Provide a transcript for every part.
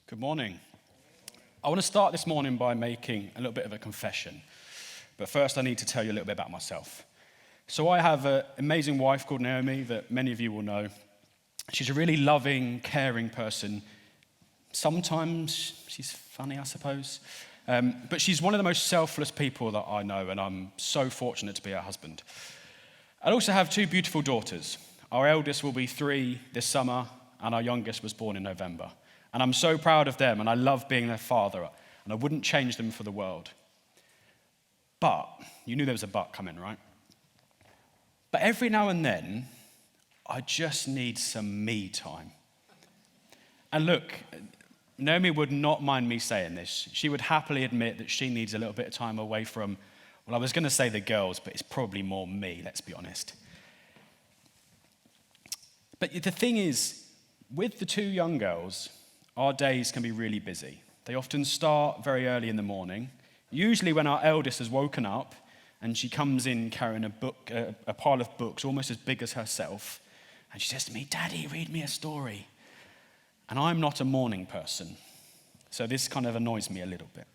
Good morning. I want to start this morning by making a little bit of a confession. But first, I need to tell you a little bit about myself. So I have an amazing wife called Naomi that many of you will know. She's a really loving, caring person. Sometimes she's funny, I suppose. But she's one of the most selfless people that I know, and I'm so fortunate to be her husband. I also have two beautiful daughters. Our eldest will be 3 this summer, and our youngest was born in November. And I'm so proud of them, and I love being their father, and I wouldn't change them for the world. But, you knew there was a but coming, right? But every now and then, I just need some me time. And look, Naomi would not mind me saying this. She would happily admit that she needs a little bit of time away from, well, I was going to say the girls, but it's probably more me, let's be honest. But the thing is, with the 2 young girls, our days can be really busy. They often start very early in the morning, usually when our eldest has woken up and she comes in carrying a pile of books almost as big as herself, and she says to me, "Daddy, read me a story." And I'm not a morning person, so this kind of annoys me a little bit.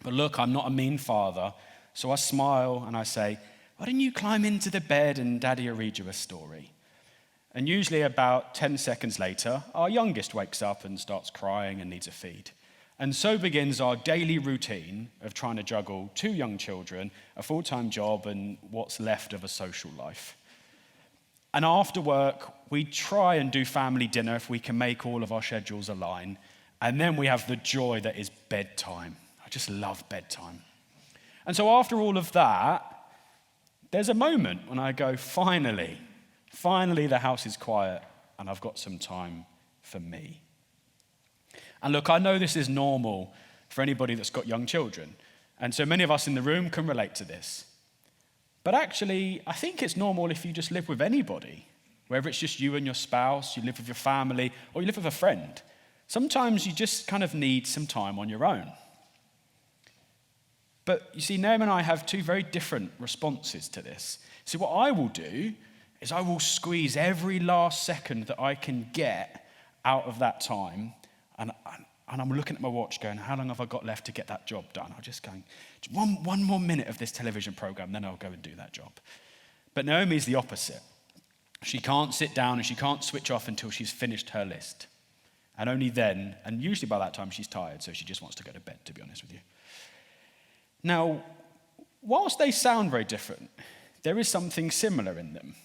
But look, I'm not a mean father, so I smile and I say, "Why don't you climb into the bed and Daddy will read you a story?" And usually about 10 seconds later, our youngest wakes up and starts crying and needs a feed. And so begins our daily routine of trying to juggle 2 young children, a full-time job, and what's left of a social life. And after work, we try and do family dinner if we can make all of our schedules align. And then we have the joy that is bedtime. I just love bedtime. And so after all of that, there's a moment when I go, finally, the house is quiet and I've got some time for me. And look, I know this is normal for anybody that's got young children. And so many of us in the room can relate to this. But actually, I think it's normal if you just live with anybody, whether it's just you and your spouse, you live with your family, or you live with a friend. Sometimes you just kind of need some time on your own. But you see, Naomi and I have 2 very different responses to this. See, what I will do is I will squeeze every last second that I can get out of that time, and I'm looking at my watch going, how long have I got left to get that job done? I'm just going, one more minute of this television program, then I'll go and do that job. But Naomi's the opposite. She can't sit down and she can't switch off until she's finished her list. And only then, and usually by that time she's tired, so she just wants to go to bed, to be honest with you. Now, whilst they sound very different, there is something similar in them.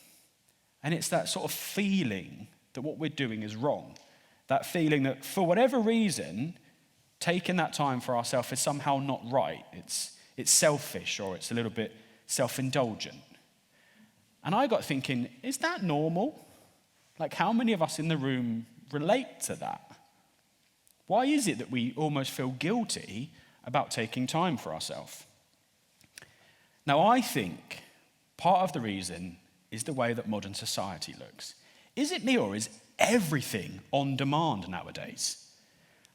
And it's that sort of feeling that what we're doing is wrong. That feeling that for whatever reason, taking that time for ourselves is somehow not right. It's selfish, or it's a little bit self-indulgent. And I got thinking, is that normal? Like, how many of us in the room relate to that? Why is it that we almost feel guilty about taking time for ourselves? Now, I think part of the reason is the way that modern society looks. Is it me, or is everything on demand nowadays?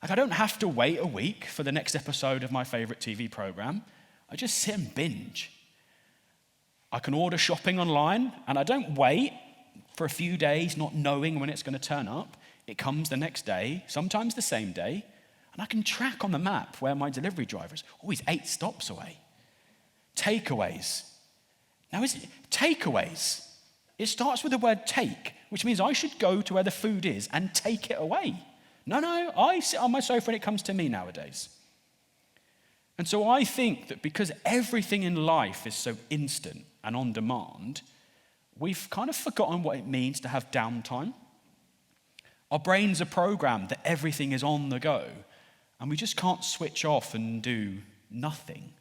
Like, I don't have to wait a week for the next episode of my favorite TV program. I just sit and binge. I can order shopping online, and I don't wait for a few days not knowing when it's going to turn up. It comes the next day, sometimes the same day, and I can track on the map where my delivery driver is. Oh, he's 8 stops away. Takeaways. Now, is it takeaways? It starts with the word take, which means I should go to where the food is and take it away. No, I sit on my sofa and it comes to me nowadays. And so I think that because everything in life is so instant and on demand, we've kind of forgotten what it means to have downtime. Our brains are programmed that everything is on the go, and we just can't switch off and do nothing.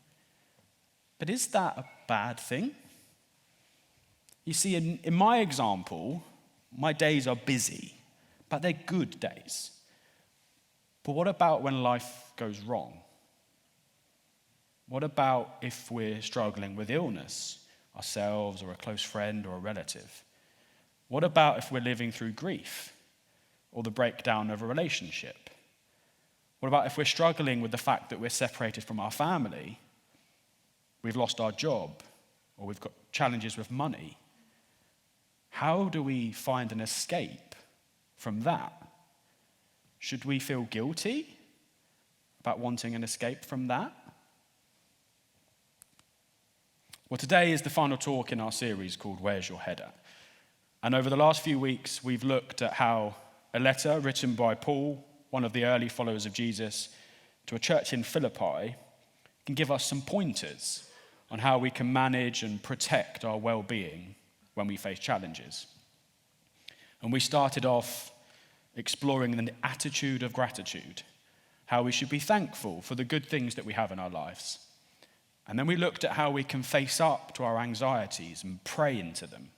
But is that a bad thing? You see, in my example, my days are busy, but they're good days. But what about when life goes wrong? What about if we're struggling with illness, ourselves or a close friend or a relative? What about if we're living through grief or the breakdown of a relationship? What about if we're struggling with the fact that we're separated from our family, we've lost our job, or we've got challenges with money? How do we find an escape from that? Should we feel guilty about wanting an escape from that? Well, today is the final talk in our series called Where's Your Head At? And over the last few weeks, we've looked at how a letter written by Paul, one of the early followers of Jesus, to a church in Philippi can give us some pointers on how we can manage and protect our well-being when we face challenges. And we started off exploring the attitude of gratitude, how we should be thankful for the good things that we have in our lives. And then we looked at how we can face up to our anxieties and pray into them.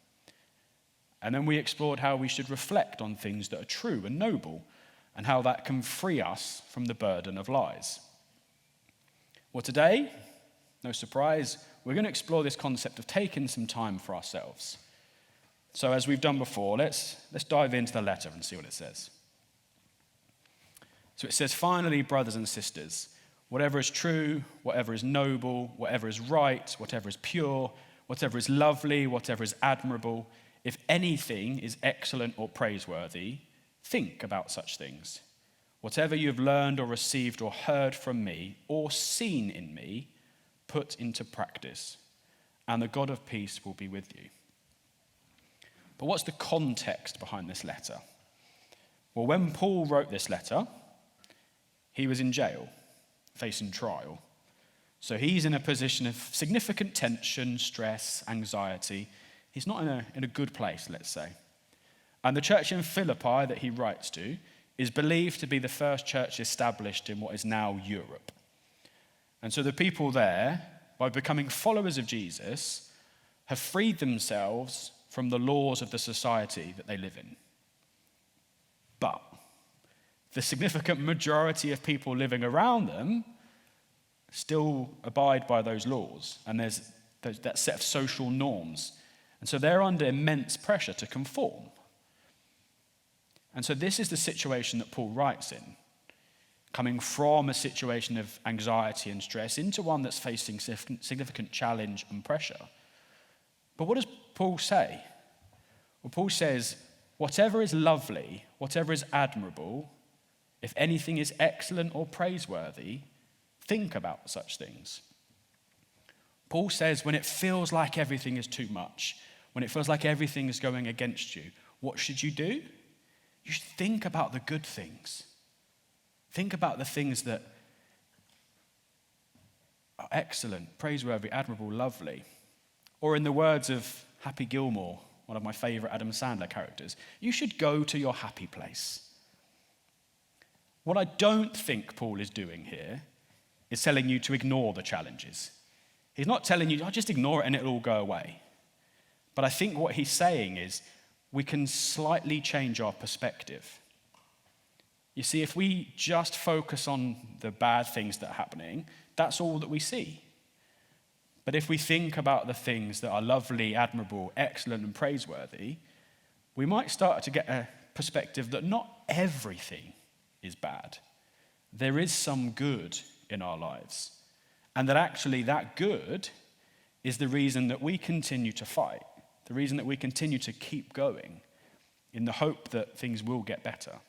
And then we explored how we should reflect on things that are true and noble, and how that can free us from the burden of lies. Well, today, no surprise, we're going to explore this concept of taking some time for ourselves. So as we've done before, let's dive into the letter and see what it says. So it says, "Finally, brothers and sisters, whatever is true, whatever is noble, whatever is right, whatever is pure, whatever is lovely, whatever is admirable, if anything is excellent or praiseworthy, think about such things. Whatever you have learned or received or heard from me or seen in me, put into practice, and the God of peace will be with you." But what's the context behind this letter? Well, when Paul wrote this letter, he was in jail, facing trial. So he's in a position of significant tension, stress, anxiety. He's not in a good place, let's say. And the church in Philippi that he writes to is believed to be the first church established in what is now Europe. And so the people there, by becoming followers of Jesus, have freed themselves from the laws of the society that they live in. But the significant majority of people living around them still abide by those laws, and there's that set of social norms. And so they're under immense pressure to conform. And so this is the situation that Paul writes in, coming from a situation of anxiety and stress into one that's facing significant challenge and pressure. But what does Paul say? Well, Paul says, whatever is lovely, whatever is admirable, if anything is excellent or praiseworthy, think about such things. Paul says when it feels like everything is too much, when it feels like everything is going against you, what should you do? You should think about the good things. Think about the things that are excellent, praiseworthy, admirable, lovely. Or in the words of Happy Gilmore, one of my favorite Adam Sandler characters, you should go to your happy place. What I don't think Paul is doing here is telling you to ignore the challenges. He's not telling you, just ignore it and it'll all go away. But I think what he's saying is we can slightly change our perspective. You see, if we just focus on the bad things that are happening, that's all that we see. But if we think about the things that are lovely, admirable, excellent, and praiseworthy, we might start to get a perspective that not everything is bad. There is some good in our lives. And that actually that good is the reason that we continue to fight, the reason that we continue to keep going in the hope that things will get better.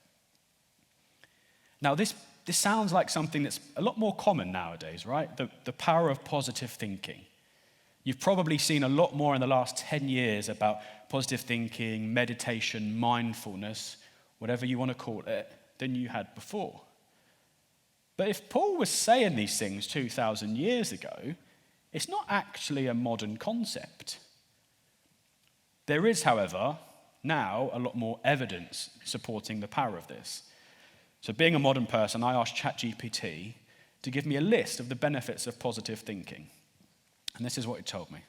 Now, this sounds like something that's a lot more common nowadays, right? The power of positive thinking. You've probably seen a lot more in the last 10 years about positive thinking, meditation, mindfulness, whatever you want to call it, than you had before. But if Paul was saying these things 2,000 years ago, it's not actually a modern concept. There is, however, now a lot more evidence supporting the power of this. So being a modern person, I asked ChatGPT to give me a list of the benefits of positive thinking. And this is what it told me.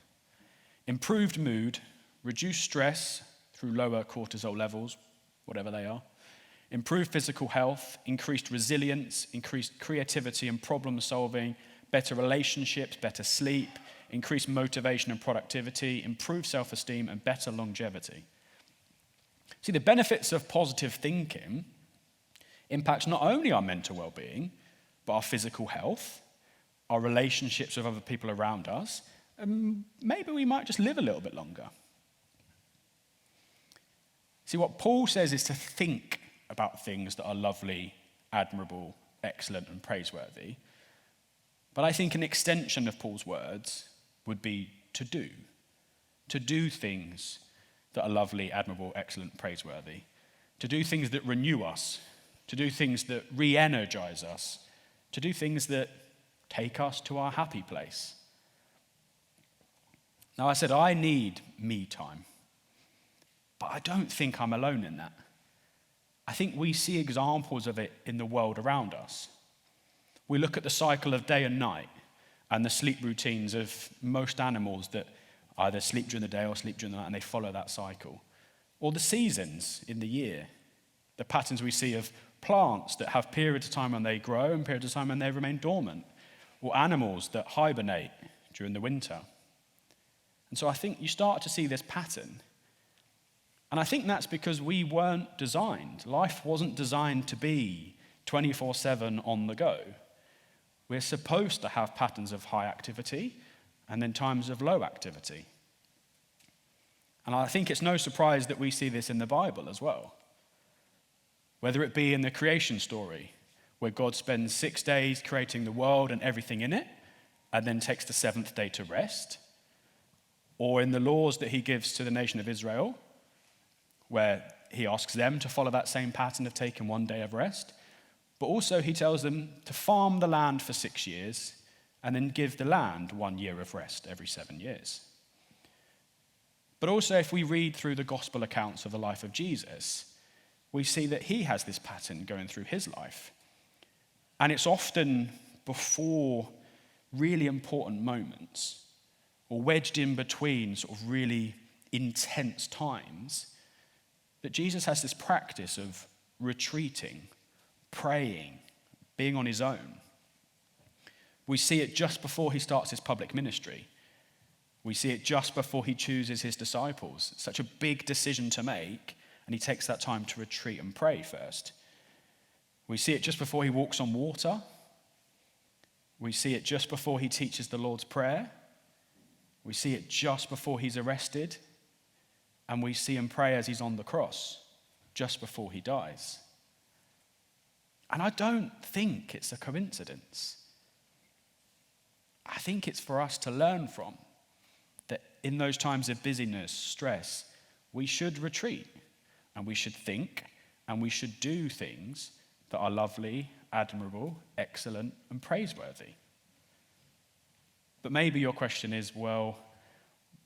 Improved mood, reduced stress through lower cortisol levels, whatever they are. Improved physical health, increased resilience, increased creativity and problem solving, better relationships, better sleep, increased motivation and productivity, improved self-esteem, and better longevity. See, the benefits of positive thinking impacts not only our mental well-being, but our physical health, our relationships with other people around us, and maybe we might just live a little bit longer. See, what Paul says is to think about things that are lovely, admirable, excellent, and praiseworthy. But I think an extension of Paul's words would be to do. To do things that are lovely, admirable, excellent, praiseworthy. To do things that renew us. To do things that re-energize us. To do things that take us to our happy place. Now, I said I need me time. But I don't think I'm alone in that. I think we see examples of it in the world around us. We look at the cycle of day and night and the sleep routines of most animals that either sleep during the day or sleep during the night, and they follow that cycle. Or the seasons in the year, the patterns we see of plants that have periods of time when they grow and periods of time when they remain dormant, or animals that hibernate during the winter. And so I think you start to see this pattern. And I think that's because we weren't designed. Life wasn't designed to be 24/7 on the go. We're supposed to have patterns of high activity and then times of low activity. And I think it's no surprise that we see this in the Bible as well. Whether it be in the creation story, where God spends 6 days creating the world and everything in it, and then takes the seventh day to rest, or in the laws that he gives to the nation of Israel, where he asks them to follow that same pattern of taking 1 day of rest, but also he tells them to farm the land for 6 years and then give the land 1 year of rest every 7 years. But also if we read through the gospel accounts of the life of Jesus, we see that he has this pattern going through his life. And it's often before really important moments, or wedged in between sort of really intense times, that Jesus has this practice of retreating, praying, being on his own. We see it just before he starts his public ministry. We see it just before he chooses his disciples. It's such a big decision to make, and he takes that time to retreat and pray first. We see it just before he walks on water. We see it just before he teaches the Lord's Prayer. We see it just before he's arrested. And we see him pray as he's on the cross, just before he dies. And I don't think it's a coincidence. I think it's for us to learn from, that in those times of busyness, stress, we should retreat, and we should think, and we should do things that are lovely, admirable, excellent, and praiseworthy. But maybe your question is, well,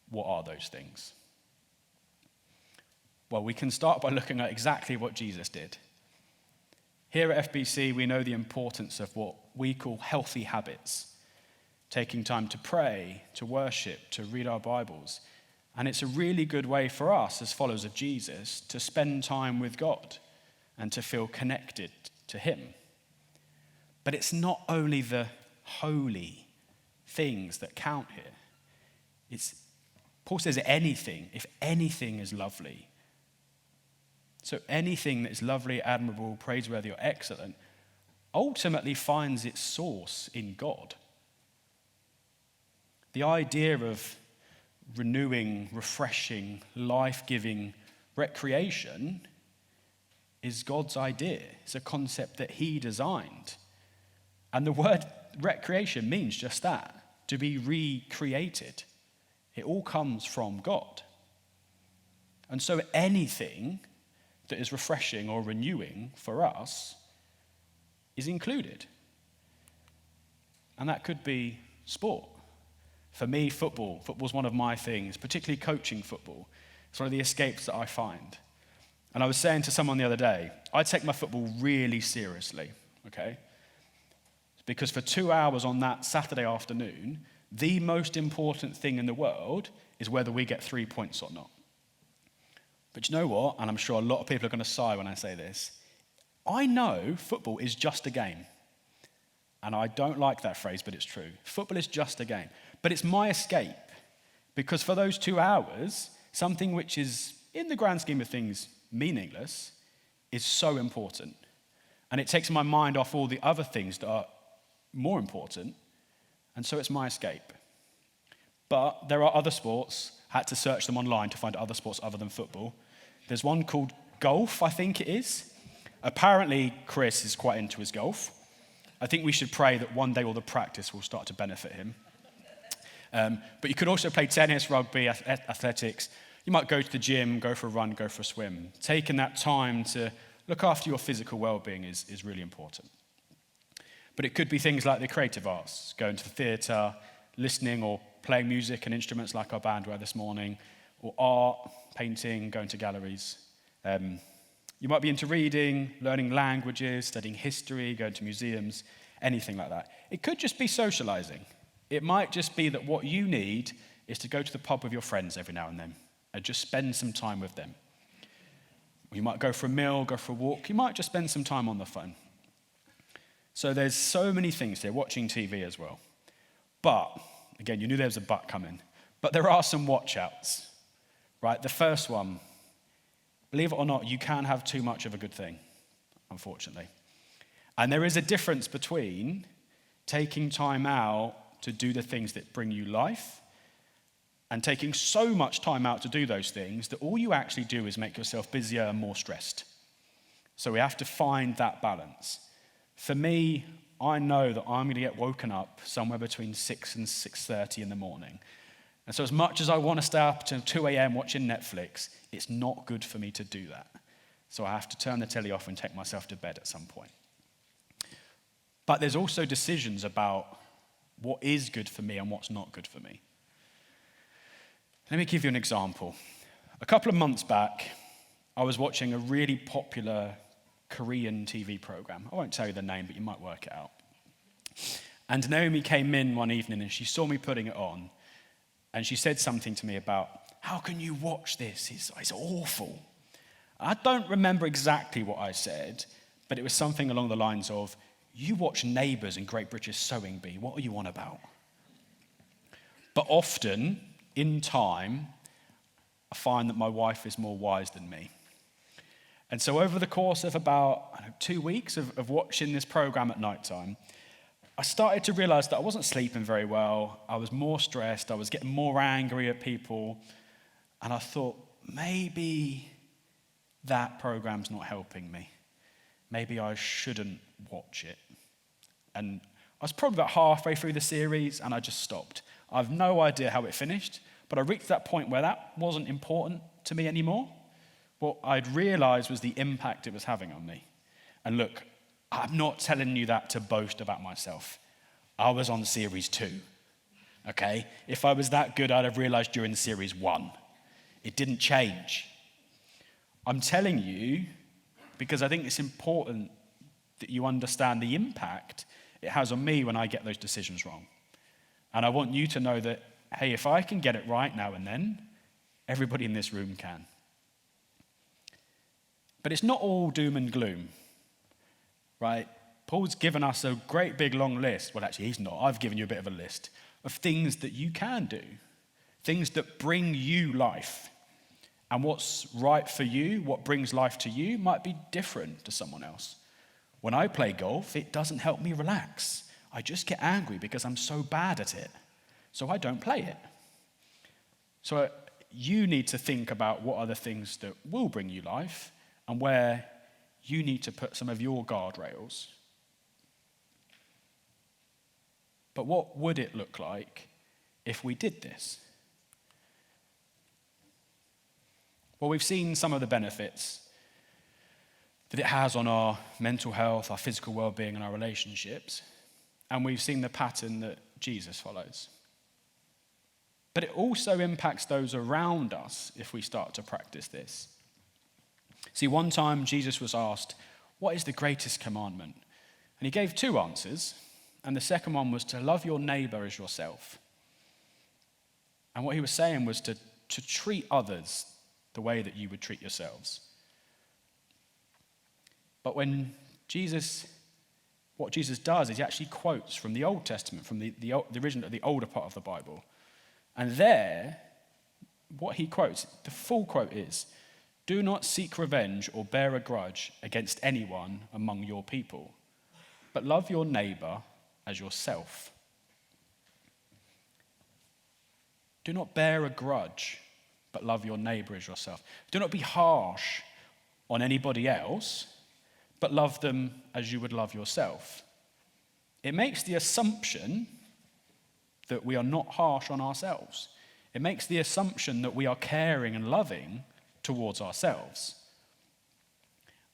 what are those things? Well, we can start by looking at exactly what Jesus did. Here at FBC, we know the importance of what we call healthy habits, taking time to pray, to worship, to read our Bibles. And it's a really good way for us as followers of Jesus to spend time with God and to feel connected to him. But it's not only the holy things that count here. Paul says anything, if anything is lovely. So anything that is lovely, admirable, praiseworthy, or excellent ultimately finds its source in God. The idea of renewing, refreshing, life-giving recreation is God's idea. It's a concept that he designed. And the word recreation means just that, to be recreated. It all comes from God. And so anything that is refreshing or renewing for us is included. And that could be sport. For me, football. Football's one of my things, particularly coaching football. It's one of the escapes that I find. And I was saying to someone the other day, I take my football really seriously, okay? Because for 2 hours on that Saturday afternoon, the most important thing in the world is whether we get 3 points or not. But you know what? And I'm sure a lot of people are going to sigh when I say this. I know football is just a game. And I don't like that phrase, but it's true. Football is just a game. But it's my escape. Because for those 2 hours, something which is, in the grand scheme of things, meaningless, is so important. And it takes my mind off all the other things that are more important. And so it's my escape. But there are other sports. I had to search them online to find other sports other than football. There's one called golf, I think it is. Apparently, Chris is quite into his golf. I think we should pray that one day all the practice will start to benefit him. But you could also play tennis, rugby, athletics. You might go to the gym, go for a run, go for a swim. Taking that time to look after your physical well-being is really important. But it could be things like the creative arts, going to the theatre, listening or playing music and instruments like our band were this morning, or art, painting, going to galleries. You might be into reading, learning languages, studying history, going to museums, anything like that. It could just be socializing. It might just be that what you need is to go to the pub with your friends every now and then and just spend some time with them. You might go for a meal, go for a walk. You might just spend some time on the phone. So there's so many things here, watching TV as well. But, again, you knew there was a but coming. But there are some watch outs, right? The first one, believe it or not, you can have too much of a good thing, unfortunately. And there is a difference between taking time out to do the things that bring you life and taking so much time out to do those things that all you actually do is make yourself busier and more stressed. So we have to find that balance. For me, I know that I'm going to get woken up somewhere between 6 and 6:30 in the morning. And so as much as I want to stay up until 2 a.m. watching Netflix, it's not good for me to do that. So I have to turn the telly off and take myself to bed at some point. But there's also decisions about what is good for me and what's not good for me. Let me give you an example. A couple of months back, I was watching a really popular Korean TV program. I won't tell you the name, but you might work it out. And Naomi came in one evening and she saw me putting it on. And she said something to me about, how can you watch this? It's awful. I don't remember exactly what I said, but it was something along the lines of, you watch Neighbours and Great British Sewing Bee. What are you on about? But often, in time, I find that my wife is more wise than me. And so over the course of about 2 weeks of watching this program at night time, I started to realize that I wasn't sleeping very well. I was more stressed. I was getting more angry at people. And I thought, maybe that program's not helping me. Maybe I shouldn't watch it. And I was probably about halfway through the series and I just stopped. I have no idea how it finished, but I reached that point where that wasn't important to me anymore. What I'd realized was the impact it was having on me. And look, I'm not telling you that to boast about myself. I was on series 2, okay? If I was that good, I'd have realized during series 1. It didn't change. I'm telling you because I think it's important that you understand the impact it has on me when I get those decisions wrong. And I want you to know that, hey, if I can get it right now and then, everybody in this room can. But it's not all doom and gloom, right? Paul's given us a great big long list. Well, actually, he's not. I've given you a bit of a list of things that you can do, things that bring you life. And what's right for you, what brings life to you, might be different to someone else. When I play golf, it doesn't help me relax. I just get angry because I'm so bad at it. So I don't play it. So you need to think about what are the things that will bring you life and where you need to put some of your guardrails. But what would it look like if we did this? Well, we've seen some of the benefits that it has on our mental health, our physical well-being, and our relationships. And we've seen the pattern that Jesus follows. But it also impacts those around us if we start to practice this. See, one time Jesus was asked, what is the greatest commandment? And he gave 2 answers. And the second one was to love your neighbor as yourself. And what he was saying was to treat others the way that you would treat yourselves. But what Jesus does is he actually quotes from the Old Testament, from the original, the older part of the Bible. And there, what he quotes, the full quote is, do not seek revenge or bear a grudge against anyone among your people, but love your neighbor as yourself. Do not bear a grudge, but love your neighbor as yourself. Do not be harsh on anybody else, but love them as you would love yourself. It makes the assumption that we are not harsh on ourselves. It makes the assumption that we are caring and loving towards ourselves.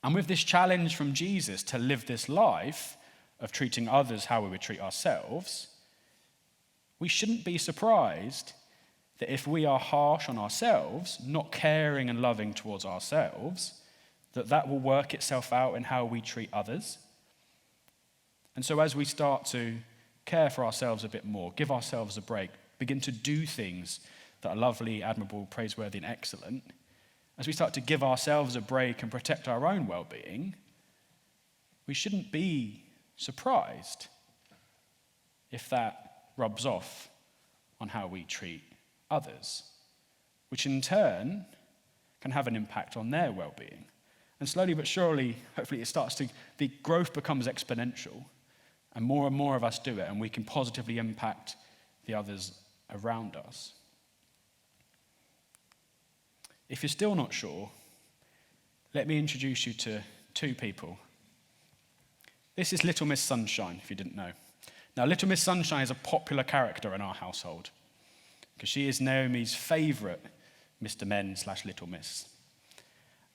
And with this challenge from Jesus to live this life of treating others how we would treat ourselves, we shouldn't be surprised that if we are harsh on ourselves, not caring and loving towards ourselves, that will work itself out in how we treat others. And so as we start to care for ourselves a bit more, give ourselves a break, begin to do things that are lovely, admirable, praiseworthy, and excellent, as we start to give ourselves a break and protect our own well-being, we shouldn't be surprised if that rubs off on how we treat others, which in turn can have an impact on their well-being. And slowly but surely, hopefully the growth becomes exponential, and more of us do it, and we can positively impact the others around us. If you're still not sure, let me introduce you to two people. This is Little Miss Sunshine, if you didn't know. Now, Little Miss Sunshine is a popular character in our household because she is Naomi's favourite Mr. Men / Little Miss.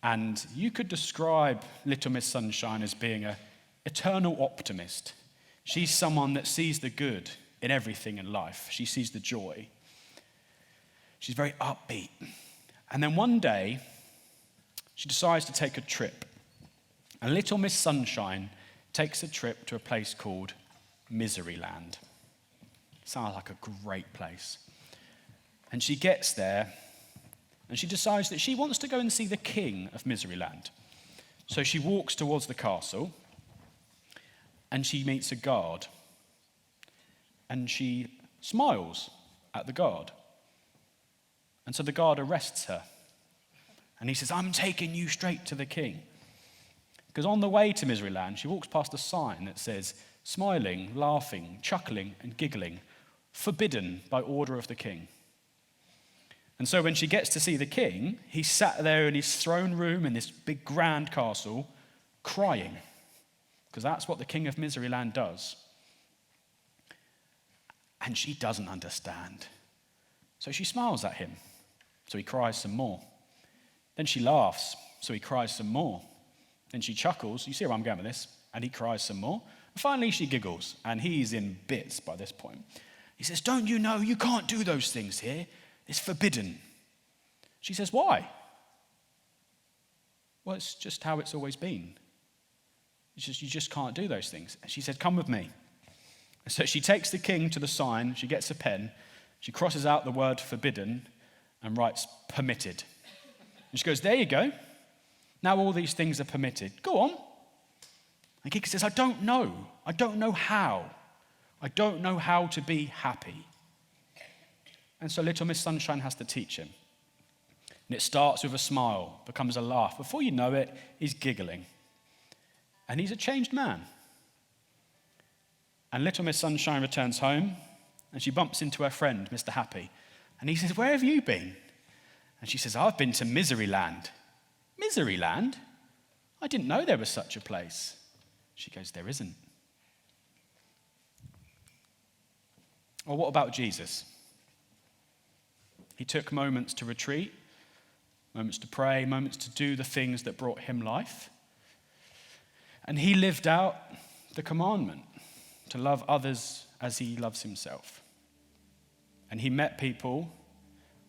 And you could describe Little Miss Sunshine as being an eternal optimist. She's someone that sees the good in everything in life. She sees the joy. She's very upbeat. And then one day, she decides to take a trip. And Little Miss Sunshine takes a trip to a place called Miseryland. Sounds like a great place. And she gets there, and she decides that she wants to go and see the king of Miseryland. So she walks towards the castle, and she meets a guard. And she smiles at the guard. And so the guard arrests her. And he says, "I'm taking you straight to the king." Because on the way to Miseryland, she walks past a sign that says, "Smiling, laughing, chuckling, and giggling, forbidden by order of the king." And so when she gets to see the king, he's sat there in his throne room in this big grand castle, crying. Because that's what the king of Miseryland does. And she doesn't understand. So she smiles at him. So he cries some more. Then she laughs. So he cries some more. Then she chuckles. You see where I'm going with this? And he cries some more. And finally she giggles. And he's in bits by this point. He says, "Don't you know you can't do those things here? It's forbidden." She says, "Why?" "Well, it's just how it's always been. You just can't do those things." And she said, "Come with me." And so she takes the king to the sign. She gets a pen. She crosses out the word forbidden and writes permitted. And she goes, "There you go. Now all these things are permitted. Go on." And Kiki says, "I don't know. I don't know how. I don't know how to be happy." And so Little Miss Sunshine has to teach him. And it starts with a smile, becomes a laugh. Before you know it, he's giggling. And he's a changed man. And Little Miss Sunshine returns home, and she bumps into her friend, Mr. Happy. And he says, "Where have you been?" And she says, "I've been to Miseryland." "Miseryland? I didn't know there was such a place." She goes, "There isn't." Well, what about Jesus? He took moments to retreat, moments to pray, moments to do the things that brought him life. And he lived out the commandment to love others as he loves himself. And he met people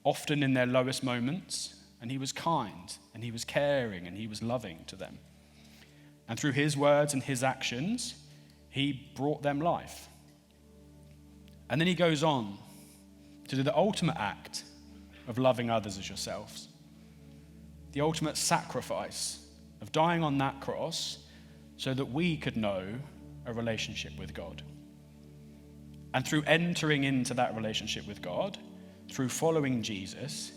often in their lowest moments, and he was kind, and he was caring, and he was loving to them. And through his words and his actions, he brought them life. And then he goes on to do the ultimate act of loving others as yourselves. The ultimate sacrifice of dying on that cross so that we could know a relationship with God. And through entering into that relationship with God, through following Jesus,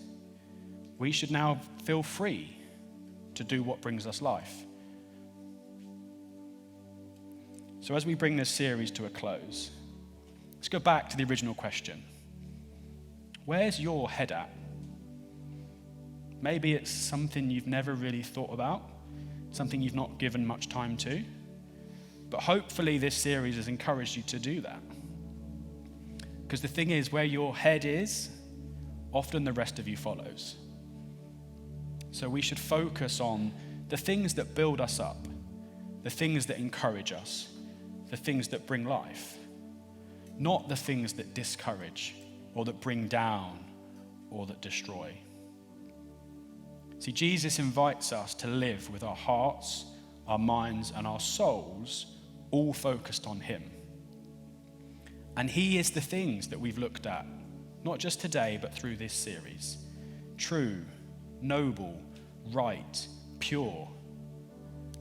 we should now feel free to do what brings us life. So as we bring this series to a close, let's go back to the original question. Where's your head at? Maybe it's something you've never really thought about. something you've not given much time to. But hopefully this series has encouraged you to do that. Because the thing is, where your head is, often the rest of you follows. So we should focus on the things that build us up, the things that encourage us, the things that bring life, not the things that discourage or that bring down or that destroy. See, Jesus invites us to live with our hearts, our minds, and our souls all focused on him. And he is the things that we've looked at, not just today, but through this series. True, noble, right, pure,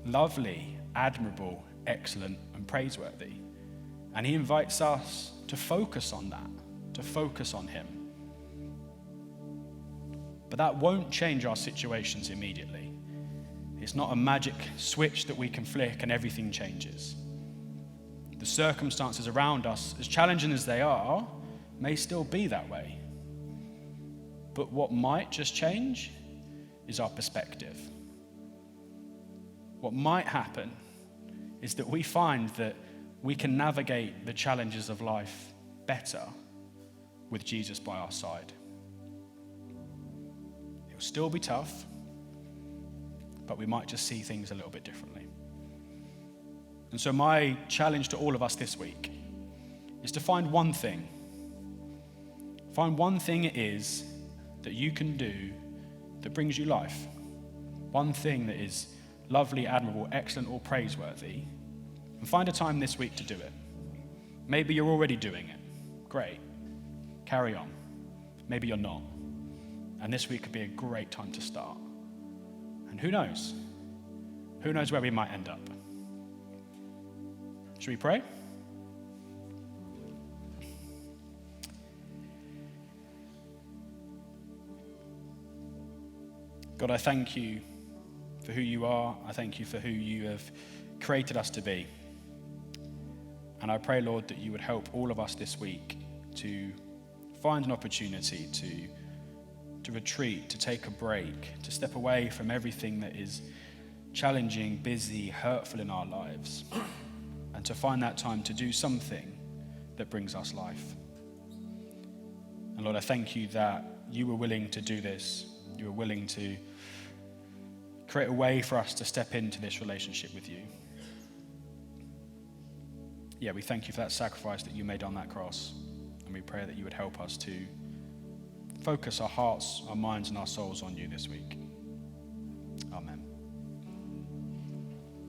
lovely, admirable, excellent, and praiseworthy. And he invites us to focus on that, to focus on him. But that won't change our situations immediately. It's not a magic switch that we can flick and everything changes. The circumstances around us, as challenging as they are, may still be that way. But what might just change is our perspective. What might happen is that we find that we can navigate the challenges of life better with Jesus by our side. It will still be tough, but we might just see things a little bit differently. And so my challenge to all of us this week is to find one thing. Find one thing it is that you can do that brings you life. One thing that is lovely, admirable, excellent, or praiseworthy. And find a time this week to do it. Maybe you're already doing it. Great. Carry on. Maybe you're not. And this week could be a great time to start. And who knows? Who knows where we might end up? Should we pray? God, I thank you for who you are. I thank you for who you have created us to be. And I pray, Lord, that you would help all of us this week to find an opportunity to retreat, to take a break, to step away from everything that is challenging, busy, hurtful in our lives, and to find that time to do something that brings us life. And Lord, I thank you that you were willing to do this. You were willing to create a way for us to step into this relationship with you. Yeah, we thank you for that sacrifice that you made on that cross. And we pray that you would help us to focus our hearts, our minds, and our souls on you this week.